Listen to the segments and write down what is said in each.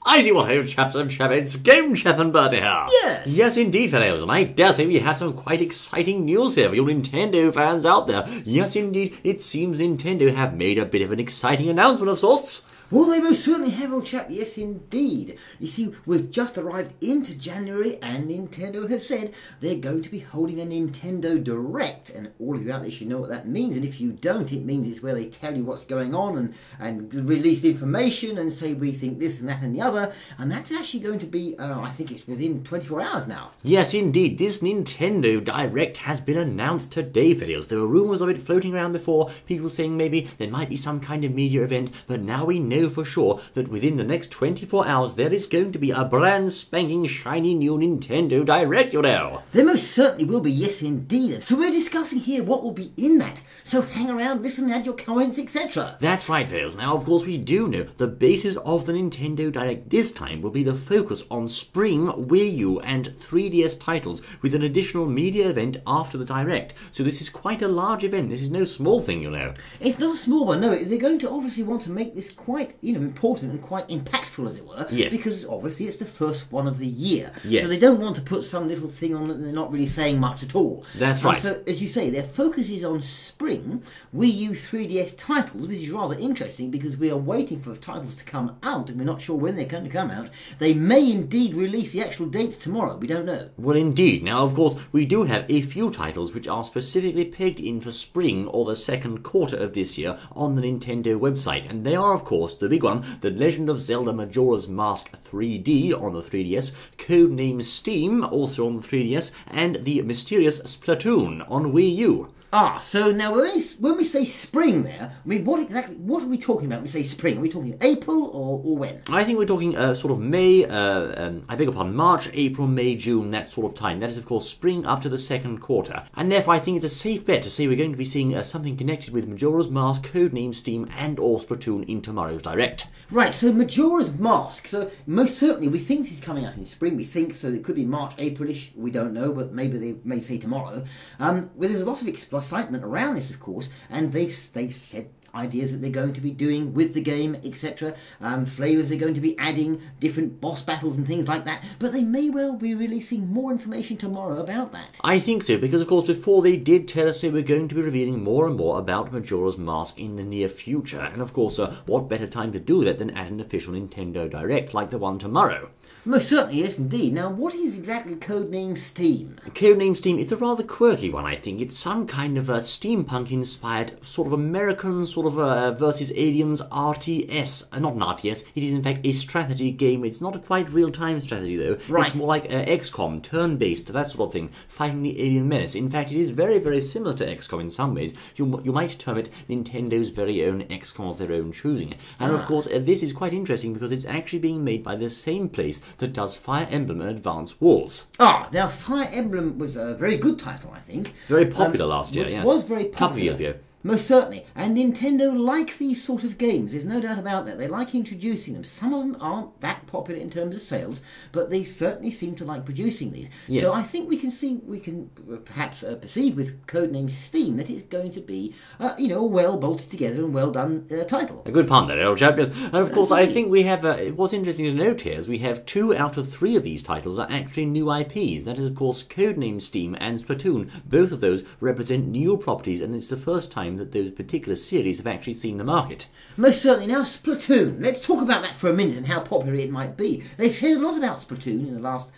I see what old chaps and chappets, Game Chap and Bertie here. Yes. Yes, indeed, fellows, and I dare say we have some quite exciting news here for you Nintendo fans out there. Yes, indeed, it seems Nintendo have made a bit of an exciting announcement of sorts. Well, they most certainly have, old chap. Yes, indeed. You see, we've just arrived into January, and Nintendo has said they're going to be holding a Nintendo Direct, and all of you out there should know what that means. And if you don't, it means it's where they tell you what's going on and release information and say we think this and that and the other. And that's actually going to be, I think it's within 24 hours now. Yes, indeed, this Nintendo Direct has been announced today, fellows. There were rumours of it floating around before, people saying maybe there might be some kind of media event, but now we know for sure that within the next 24 hours there is going to be a brand spanking shiny new Nintendo Direct, you know. There most certainly will be, yes indeed. So we're discussing here what will be in that. So hang around, listen, add your comments, etc. That's right, fellows. Now, of course, we do know the basis of the Nintendo Direct this time will be the focus on spring Wii U and 3DS titles with an additional media event after the Direct. So this is quite a large event. This is no small thing, you know. It's not a small one, no. They're going to obviously want to make this quite, important and quite impactful, as it were. Yes. Because obviously it's the first one of the year. Yes. So they don't want to put some little thing on that they're not really saying much at all. That's right. So, as you say, their focus is on spring Wii U 3DS titles, which is rather interesting because we are waiting for titles to come out and we're not sure when they're going to come out. They may indeed release the actual dates tomorrow. We don't know. Well, indeed. Now, of course, we do have a few titles which are specifically pegged in for spring or the second quarter of this year on the Nintendo website. And they are, of course, the big one, The Legend of Zelda Majora's Mask 3D on the 3DS, Codename Steam, also on the 3DS, and the mysterious Splatoon on Wii U. So now when we say spring there, I mean, what are we talking about when we say spring? Are we talking April or when? I think we're talking sort of May, I beg your pardon, March, April, May, June, that sort of time. That is, of course, spring up to the second quarter. And therefore, I think it's a safe bet to say we're going to be seeing something connected with Majora's Mask, Codename Steam, and or Splatoon in tomorrow's Direct. Right, so Majora's Mask. So most certainly, we think this is coming out in spring. We think, so it could be March, April-ish. We don't know, but maybe they may say tomorrow. Well, there's a lot of excitement around this, of course, and they've said ideas that they're going to be doing with the game, etc. Flavours they're going to be adding, different boss battles and things like that. But they may well be releasing more information tomorrow about that. I think so, because of course before they did tell us they were going to be revealing more and more about Majora's Mask in the near future. And of course, what better time to do that than at an official Nintendo Direct like the one tomorrow? Most certainly, yes indeed. Now, what is exactly Codename Steam? Codename Steam, it's a rather quirky one, I think. It's some kind of a steampunk-inspired, sort of American, versus aliens RTS. Not an RTS, it is in fact a strategy game. It's not a quite real-time strategy, though. Right. It's more like XCOM, turn-based, that sort of thing, fighting the alien menace. In fact, it is very, very similar to XCOM in some ways. You might term it Nintendo's very own XCOM of their own choosing. And of course, this is quite interesting because it's actually being made by the same place that does Fire Emblem and Advance Wars. Now Fire Emblem was a very good title, I think. Very popular last year, yes. It was very popular. Couple of years ago. Most certainly. And Nintendo like these sort of games. There's no doubt about that. They like introducing them. Some of them aren't that popular in terms of sales, but they certainly seem to like producing these. Yes. So I think we can perhaps perceive with Codename Steam that it's going to be, a well bolted together and well done title. A good pun there, old chap, yes. And of course, I think we have, what's interesting to note here is we have 2 out of 3 of these titles are actually new IPs. That is, of course, Codename Steam and Splatoon. Both of those represent new properties, and it's the first time that those particular series have actually seen the market. Most certainly. Now, Splatoon. Let's talk about that for a minute and how popular it might be. They've said a lot about Splatoon in the last,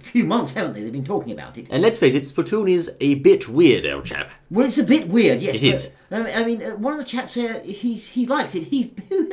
few months, haven't they? They've been talking about it. And let's face it, Splatoon is a bit weird, old chap. Well, it's a bit weird, yes. It is. I mean, one of the chaps here, he likes it.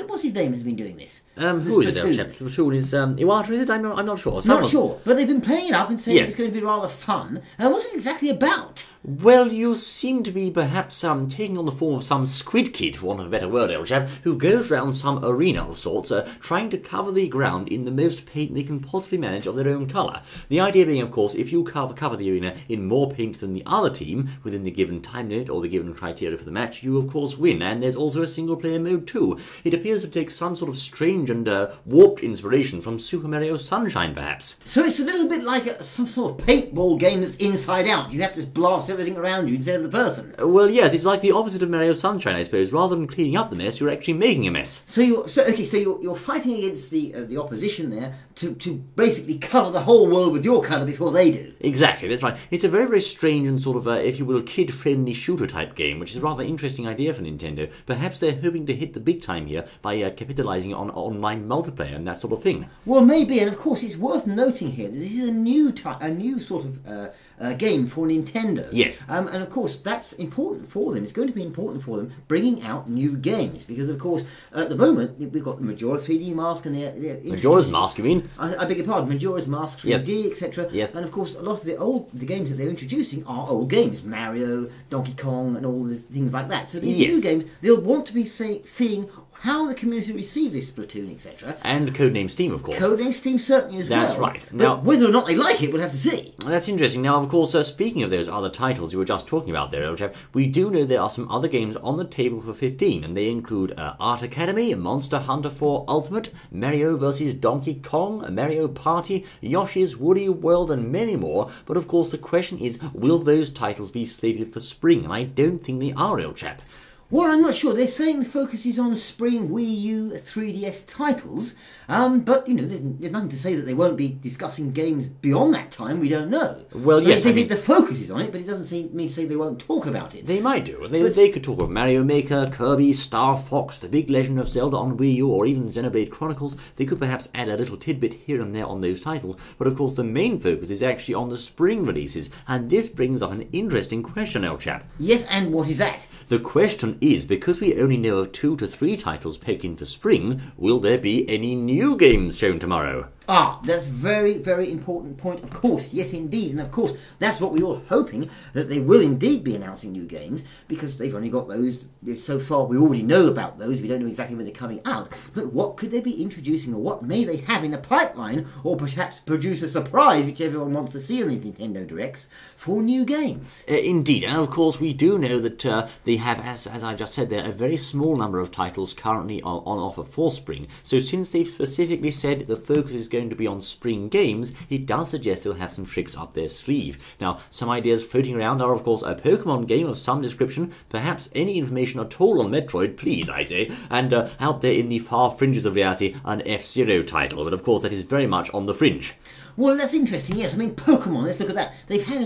What's his name has been doing this? Who is it, old chap? Splatoon is, Iwata, is it? I'm not sure. Not sure, but they've been playing it up and saying Yes. it's going to be rather fun. And what's it exactly about? Well, you seem to be perhaps taking on the form of some squid kid, for want of a better word, old chap, who goes round some arena of sorts, trying to cover the ground in the most paint they can possibly manage of their own colour. The idea being, of course, if you cover the arena in more paint than the other team within the given time limit or the given criteria for the match, you of course win, and there's also a single-player mode too. It appears to take some sort of strange and warped inspiration from Super Mario Sunshine, perhaps. So it's a little bit like some sort of paintball game that's inside out. You have to blast everything around you instead of the person. Well, yes, it's like the opposite of Mario Sunshine, I suppose. Rather than cleaning up the mess, you're actually making a mess. So you're fighting against the opposition there to basically cover the whole world with your colour before they do. Exactly, that's right. It's a very, very strange and sort of, if you will, kid-friendly shooter-type game, which is a rather interesting idea for Nintendo. Perhaps they're hoping to hit the big time here by capitalising on online multiplayer and that sort of thing. Well, maybe, and of course it's worth noting here that this is a new sort of game for Nintendo. Yes. And of course that's important for them. It's going to be important for them bringing out new games because, of course, at the moment we've got the Majora 3D Mask and they're Majora's Mask, you mean? I beg your pardon, Majora's Mask 3D, etc. Yes. And of course, a lot of the games that they're introducing are old games, Mario, Donkey Kong, and all these things like that. So these new games, they'll want to be seeing how the community receives this Splatoon, etc. And Codename Steam, of course. Codename Steam certainly as well. That's right. But Now, whether or not they like it, we'll have to see. That's interesting. Now, of course, speaking of those other titles you were just talking about there, old chap, we do know there are some other games on the table for 15, and they include Art Academy, Monster Hunter 4 Ultimate, Mario vs. Donkey Kong, Mario Party, Yoshi's Woolly World, and many more. But of course, the question is, will those titles be slated for spring? And I don't think they are, old chap. Well, I'm not sure. They're saying the focus is on spring Wii U 3DS titles, but, there's nothing to say that they won't be discussing games beyond that time. We don't know. Well, yes, they think the focus is on it, but it doesn't mean to say they won't talk about it. They might do. They could talk of Mario Maker, Kirby, Star Fox, The Big Legend of Zelda on Wii U, or even Xenoblade Chronicles. They could perhaps add a little tidbit here and there on those titles, but of course the main focus is actually on the spring releases, and this brings up an interesting question, old chap. Yes, and what is that? The question is, because we only know of 2 to 3 titles pegged in for spring, will there be any new games shown tomorrow? That's a very, very important point. Of course, yes indeed. And of course, that's what we're all hoping, that they will indeed be announcing new games, because they've only got those. So far, we already know about those. We don't know exactly when they're coming out. But what could they be introducing, or what may they have in the pipeline, or perhaps produce a surprise, which everyone wants to see on these Nintendo Directs, for new games? Indeed. And of course, we do know that they have, as I've just said there, a very small number of titles currently on offer for spring. So since they've specifically said the focus is going to be on spring games, it does suggest they'll have some tricks up their sleeve. Now, some ideas floating around are, of course, a Pokemon game of some description, perhaps any information at all on Metroid, please, I say, and out there in the far fringes of reality, an F-Zero title, but of course that is very much on the fringe. Well, that's interesting, yes. I mean, Pokemon, let's look at that. They've had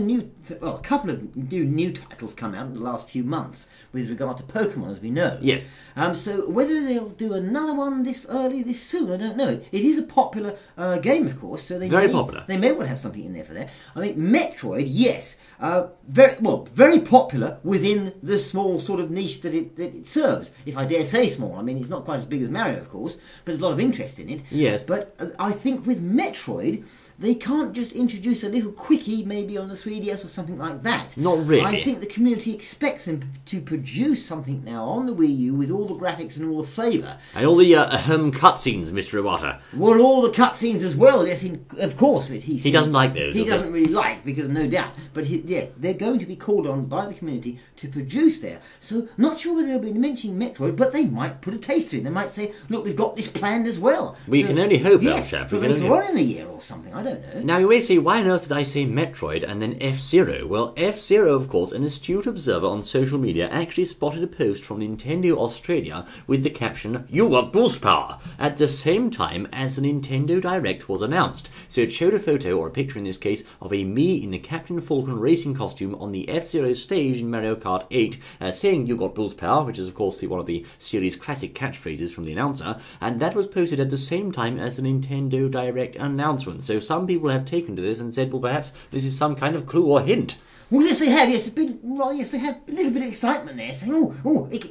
a couple of new titles come out in the last few months with regard to Pokemon, as we know. Yes. So whether they'll do another one this soon, I don't know. It is a popular game, of course, so they popular. They may well have something in there for that. I mean, Metroid, yes, very popular within the small sort of niche that it serves. If I dare say small, I mean, it's not quite as big as Mario, of course, but there's a lot of interest in it. Yes. But I think with Metroid, they can't just introduce a little quickie maybe on the 3DS or something like that. Not really. I think the community expects them to produce something now on the Wii U with all the graphics and all the flavour. And all the cutscenes, Mr. Iwata. Well, all the cutscenes as well, yes, of course. But he doesn't like those. He doesn't really like, because no doubt. But they're going to be called on by the community to produce there. So, not sure whether they'll be mentioning Metroid, but they might put a taste to it. They might say, look, we've got this planned as well. We can only hope, yes, chap. for later on in the year or something, I don't know. Now, you may say, why on earth did I say Metroid and then F-Zero? Well, F-Zero, of course, an astute observer on social media actually spotted a post from Nintendo Australia with the caption, "You got boost power," at the same time as the Nintendo Direct was announced. So it showed a photo, or a picture in this case, of a Mii in the Captain Falcon racing costume on the F-Zero stage in Mario Kart 8, saying "You got boost power," which is, of course, one of the series' classic catchphrases from the announcer, and that was posted at the same time as the Nintendo Direct announcement. So some people have taken to this and said, well, perhaps this is some kind of clue or hint. Well, yes, they have. Yes, they have a little bit of excitement there, saying,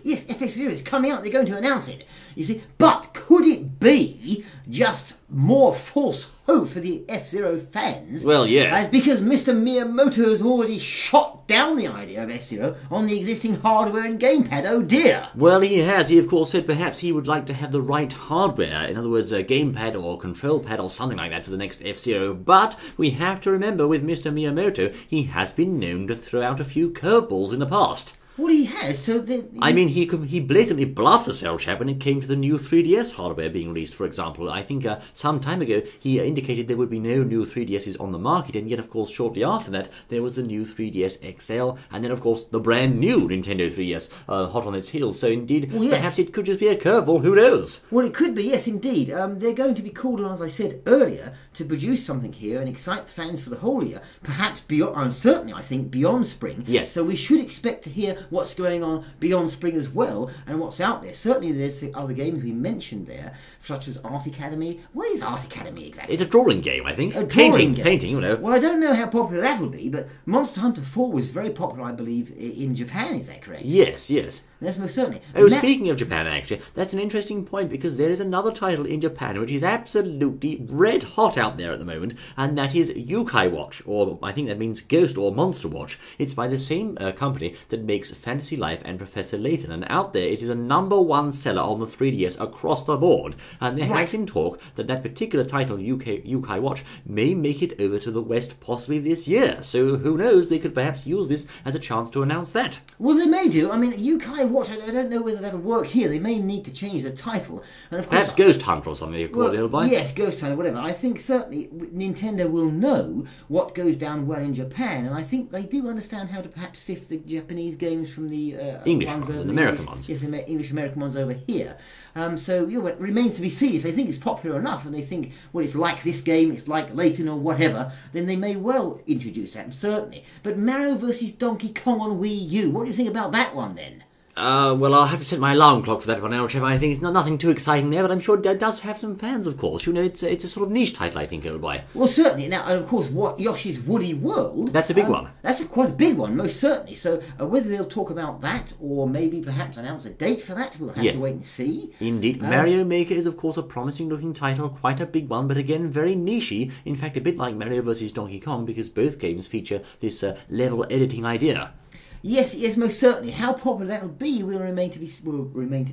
yes, F-Zero is coming out. They're going to announce it. You see, but could it be just more false hope for the F-Zero fans. Well, yes. Because Mr. Miyamoto has already shot down the idea of F-Zero on the existing hardware and gamepad. Oh dear. Well, he has. He, of course, said perhaps he would like to have the right hardware. In other words, a gamepad or control pad or something like that for the next F-Zero. But we have to remember with Mr. Miyamoto, he has been known to throw out a few curveballs in the past. Well, he has, so... I mean, he blatantly bluffed the cell chat when it came to the new 3DS hardware being released, for example. I think some time ago he indicated there would be no new 3DSs on the market, and yet, of course, shortly after that, there was the new 3DS XL, and then, of course, the brand new Nintendo 3DS hot on its heels. So, indeed, well, yes. Perhaps it could just be a curveball, who knows? Well, it could be, yes, indeed. They're going to be called on, as I said earlier, to produce something here and excite the fans for the whole year, perhaps beyond, certainly, I think, beyond spring. Yes. So we should expect to hear what's going on beyond spring as well, and what's out there. Certainly there's the other games we mentioned there, such as Art Academy. What is Art Academy exactly? It's a drawing game, I think. A drawing game. Painting, you know. Well, I don't know how popular that'll be, but Monster Hunter 4 was very popular, I believe, in Japan, is that correct? Yes, yes. That's most certainly. Oh, speaking of Japan, actually, that's an interesting point because there is another title in Japan which is absolutely red hot out there at the moment, and that is Yokai Watch, or I think that means Ghost or Monster Watch. It's by the same company that makes Fantasy Life and Professor Layton, and out there it is a #1 seller on the 3DS across the board, and there has been talk that that particular title, Yokai Watch, may make it over to the West possibly this year. So who knows, they could perhaps use this as a chance to announce that. Well, they may do. I mean, Yokai Watch, I don't know whether that'll work here. They may need to change the title. And of course, perhaps Ghost Hunter or something, of course, it'll buy. Yes, Ghost Hunter, whatever. I think certainly Nintendo will know what goes down well in Japan, and I think they do understand how to perhaps sift the Japanese games from the English ones and American ones. Yes, English-American ones over here. So it remains to be seen. If they think it's popular enough and they think, well, it's like this game, it's like Layton or whatever, then they may well introduce that, certainly. But Mario vs. Donkey Kong on Wii U, what do you think about that one then? Well, I'll have to set my alarm clock for that one, El Chef. I think it's nothing too exciting there, but I'm sure it does have some fans, of course. You know, it's a sort of niche title, I think, it'll buy. Well, certainly. Now, and of course, what Yoshi's Woolly World... That's a big one. That's quite a big one, most certainly. So whether they'll talk about that or maybe perhaps announce a date for that, we'll have to wait and see. Indeed. Mario Maker is, of course, a promising-looking title, quite a big one, but again, very nichey. In fact, a bit like Mario vs. Donkey Kong, because both games feature this level editing idea. Yes, most certainly. How popular that'll be will remain to be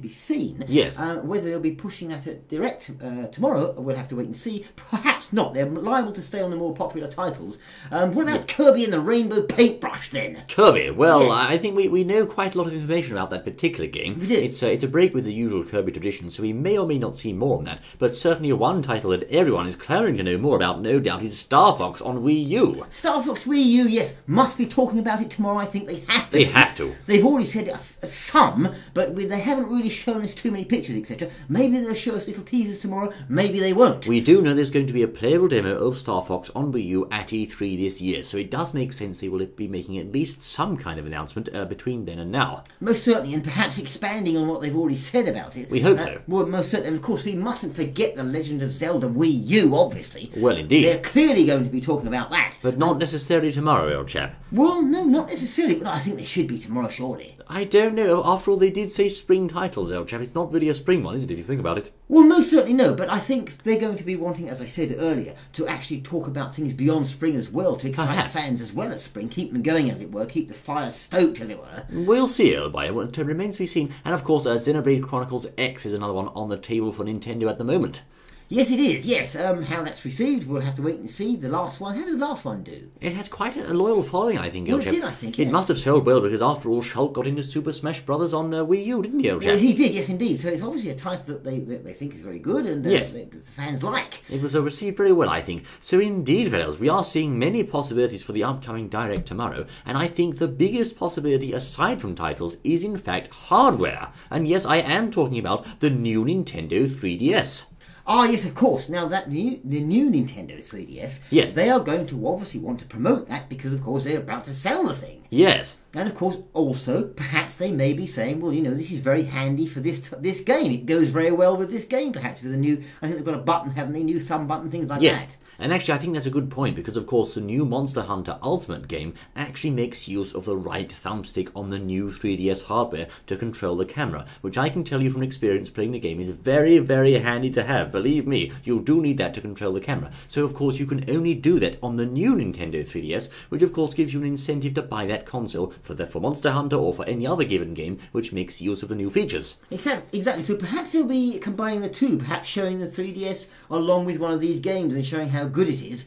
seen. Yes. Whether they'll be pushing at it direct tomorrow, we'll have to wait and see. Perhaps not. They're liable to stay on the more popular titles. What about Kirby and the Rainbow Paintbrush then? Kirby. Well, yes. I think we know quite a lot of information about that particular game. We did. It's a break with the usual Kirby tradition, so we may or may not see more on that. But certainly one title that everyone is clamoring to know more about, no doubt, is Star Fox on Wii U. Star Fox Wii U, yes, must be talking about it tomorrow. I think they have to. They have to. They've already said some, but they haven't really shown us too many pictures, etc. Maybe they'll show us little teasers tomorrow, maybe they won't. We do know there's going to be a playable demo of Star Fox on Wii U at E3 this year, so it does make sense they will be making at least some kind of announcement between then and now. Most certainly, and perhaps expanding on what they've already said about it. We hope so. Well, most certainly, and of course, we mustn't forget The Legend of Zelda Wii U, obviously. Well, indeed. They're clearly going to be talking about that. But not necessarily tomorrow, old chap. Well, no, not necessarily, but I think they should be tomorrow, surely. I don't know. After all, they did say spring titles, old chap. It's not really a spring one, is it, if you think about it? Well, most certainly no, but I think they're going to be wanting, as I said earlier, to actually talk about things beyond spring as well, to excite fans as well as spring, keep them going, as it were, keep the fire stoked, as it were. We'll see, Elby. It remains to be seen. And, of course, Xenoblade Chronicles X is another one on the table for Nintendo at the moment. Yes, it is, yes. How that's received, we'll have to wait and see. The last one, how did the last one do? It had quite a loyal following, I think, Well, it did, I think, yes. It must have sold well, because after all, Shulk got into Super Smash Bros. On Wii U, didn't he, old chap? Well, he did, yes, indeed. So it's obviously a title that they think is very good and yes. The fans like. It was received very well, I think. So indeed, fellows, we are seeing many possibilities for the upcoming Direct tomorrow, and I think the biggest possibility, aside from titles, is in fact hardware. And yes, I am talking about the new Nintendo 3DS. Ah, yes, of course. Now, the new Nintendo 3DS, yes, they are going to obviously want to promote that because, of course, they're about to sell the thing. Yes. And, of course, also, perhaps they may be saying, well, you know, this is very handy for this game. It goes very well with this game, perhaps, with a new... I think they've got a button, haven't they? New thumb button, things like that. And actually, I think that's a good point because, of course, the new Monster Hunter Ultimate game actually makes use of the right thumbstick on the new 3DS hardware to control the camera, which I can tell you from experience playing the game is very, very handy to have. Believe me, you do need that to control the camera. So, of course, you can only do that on the new Nintendo 3DS, which, of course, gives you an incentive to buy that console for Monster Hunter or for any other given game which makes use of the new features. Exactly. So perhaps they'll be combining the two, perhaps showing the 3DS along with one of these games and showing how good it is,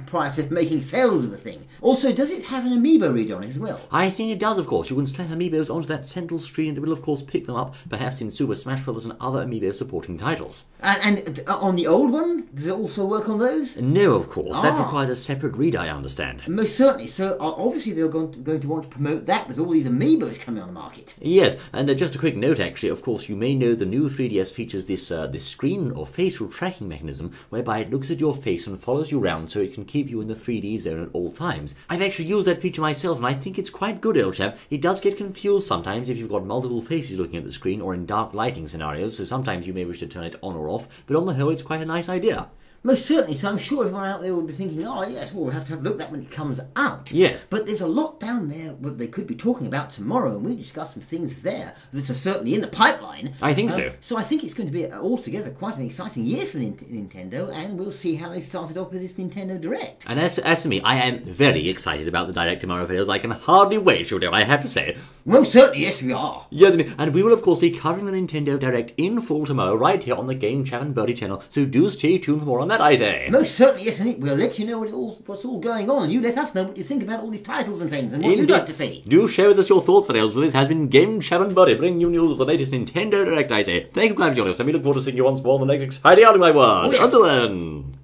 prior to making sales of the thing. Also, does it have an amiibo reader on it as well? I think it does, of course. You can slap amiibos onto that central screen and it will, of course, pick them up, perhaps in Super Smash Bros. And other amiibo supporting titles. And on the old one, does it also work on those? No, of course. That requires a separate reader, I understand. Most certainly. So obviously they're going to want to promote that with all these amiibos coming on the market. Yes, and just a quick note, actually, of course, you may know the new 3DS features this screen or facial tracking mechanism whereby it looks at your face and follows you around so it can keep you in the 3D zone at all times. I've actually used that feature myself and I think it's quite good, old chap. It does get confused sometimes if you've got multiple faces looking at the screen or in dark lighting scenarios, so sometimes you may wish to turn it on or off, but on the whole it's quite a nice idea. Most certainly, so I'm sure everyone out there will be thinking, oh yes, well, we'll have to have a look at that when it comes out. Yes. But there's a lot down there that they could be talking about tomorrow, and we'll discuss some things there that are certainly in the pipeline. I think so. So I think it's going to be altogether quite an exciting year for Nintendo, and we'll see how they started off with this Nintendo Direct. And as for me, I am very excited about the Direct tomorrow, Fails. I can hardly wait, I have to say. Most certainly, yes we are. Yes, and we will of course be covering the Nintendo Direct in full tomorrow, right here on the Game Chat and Birdie channel, so do stay tuned for more on that, I say. Most certainly, yes, and we'll let you know what's all going on, and you let us know what you think about all these titles and things, and what you'd like to see. Do share with us your thoughts, Fails, for this has been Game Chat and Birdie, bringing you news of the latest Nintendo Direct, I say. Thank you, guys, for joining us, and we look forward to seeing you once more on the next exciting out of my world. Oh, yes. Until then.